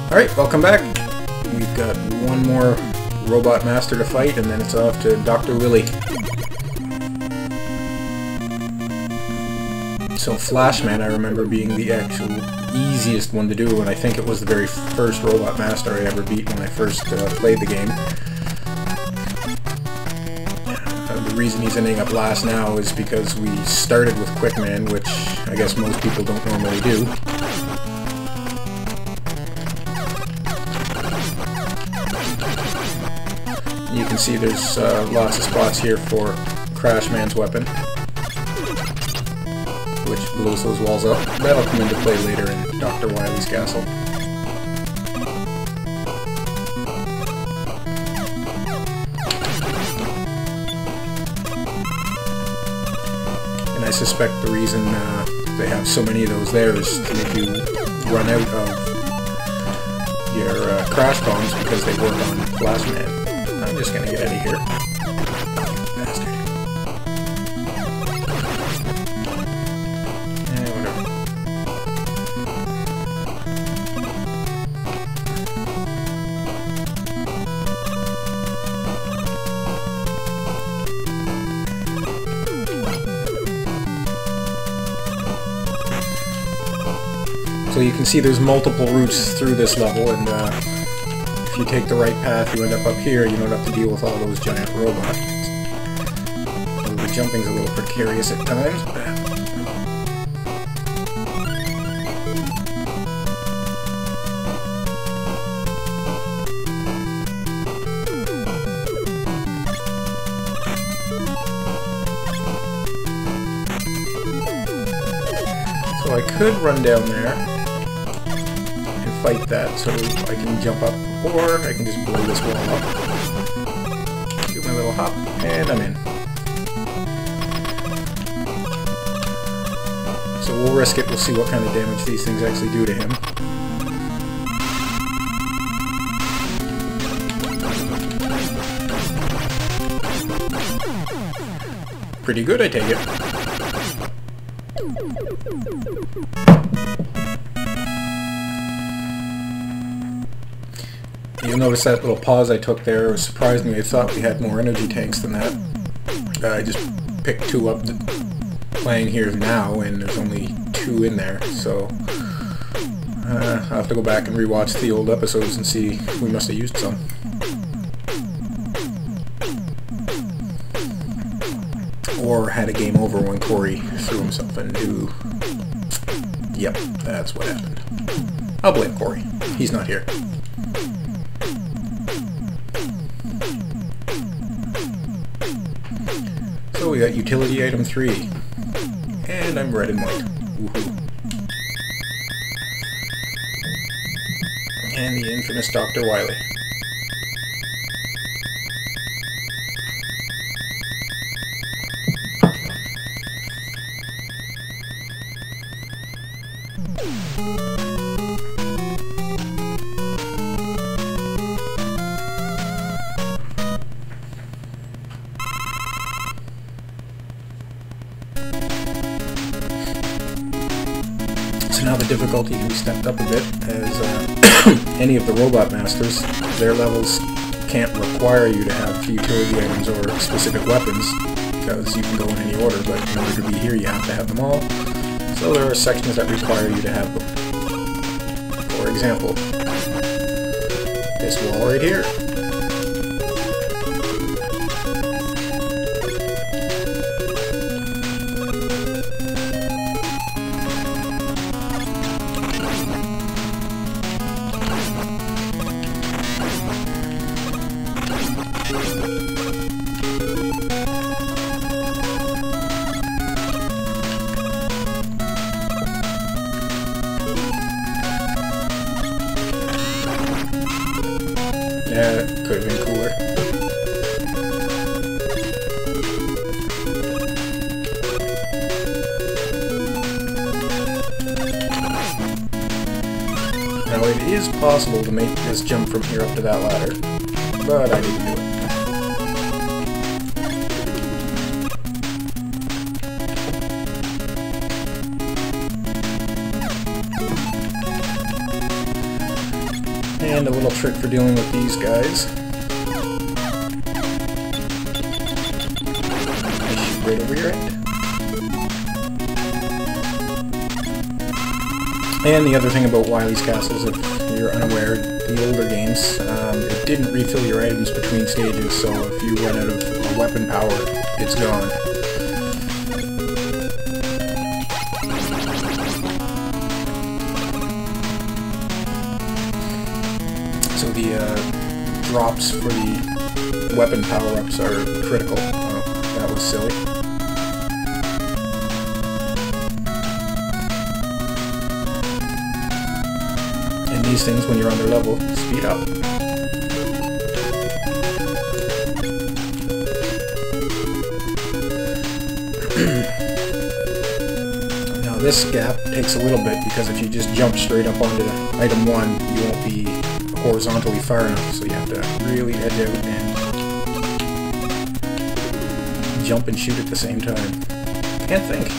Alright, welcome back. We've got one more robot master to fight, and then it's off to Dr. Wily. So Flashman, I remember being the actual easiest one to do, and I think it was the very first robot master I ever beat when I first played the game. The reason he's ending up last now is because we started with Quickman, which I guess most people don't normally do. You can see there's lots of spots here for Crashman's weapon, which blows those walls up. That'll come into play later in Dr. Wily's castle. And I suspect the reason they have so many of those there is to make you run out of your crash bombs because they work on Flashman. I'm just gonna get out of here. Bastard. Whatever. So you can see there's multiple routes through this level, and if you take the right path, you end up here. You don't have to deal with all those giant robots. So the jumping's a little precarious at times. So I could run down there and fight that so I can jump up, or I can just blow this wall up. Do my little hop, and I'm in. So we'll risk it, we'll see what kind of damage these things actually do to him. Pretty good, I take it. You'll notice that little pause I took there surprised me. I thought we had more energy tanks than that. I just picked two up playing here now, and there's only two in there, so I'll have to go back and rewatch the old episodes and see if we must have used some. Or had a game over when Corey threw himself into... Yep, that's what happened. I'll blame Corey. He's not here. So we got utility item 3. And I'm red and white. Woohoo. And the infamous Dr. Wily. So now the difficulty can be stepped up a bit, as any of the robot masters, their levels can't require you to have utility items or specific weapons, because you can go in any order, but in order to be here you have to have them all. So there are sections that require you to have them. For example, this wall right here. Yeah, it could have been cooler. Now it is possible to make this jump from here up to that ladder, but I didn't do it. And a little trick for dealing with these guys. I shoot right over your head. And the other thing about Wily's Castles, if you're unaware, the older games, it didn't refill your items between stages, so if you run out of a weapon power, it's gone. So the drops for the weapon power-ups are critical. Oh, that was silly. And these things, when you're on their level, speed up. Now this gap takes a little bit, because if you just jump straight up onto item 1, you won't be horizontally far enough, so you have to really edge out and jump and shoot at the same time. And think.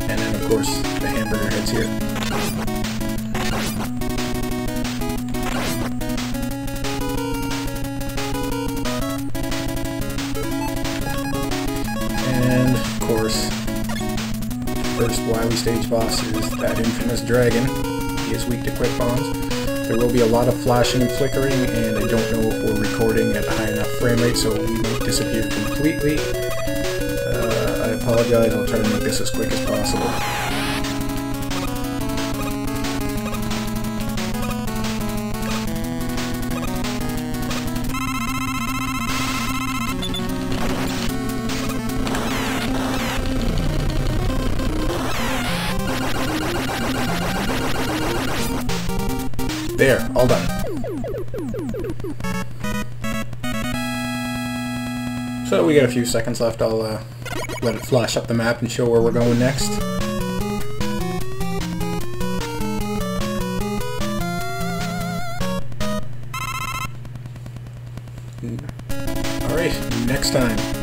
And then of course the hamburger heads here. And of course, first Wily stage boss is that infamous dragon. He is weak to quick bombs. There will be a lot of flashing and flickering, and I don't know if we're recording at a high enough frame rate, so we might disappear completely. I apologize, I'll try to make this as quick as possible. There, all done. So we got a few seconds left. I'll let it flash up the map and show where we're going next. Alright, next time.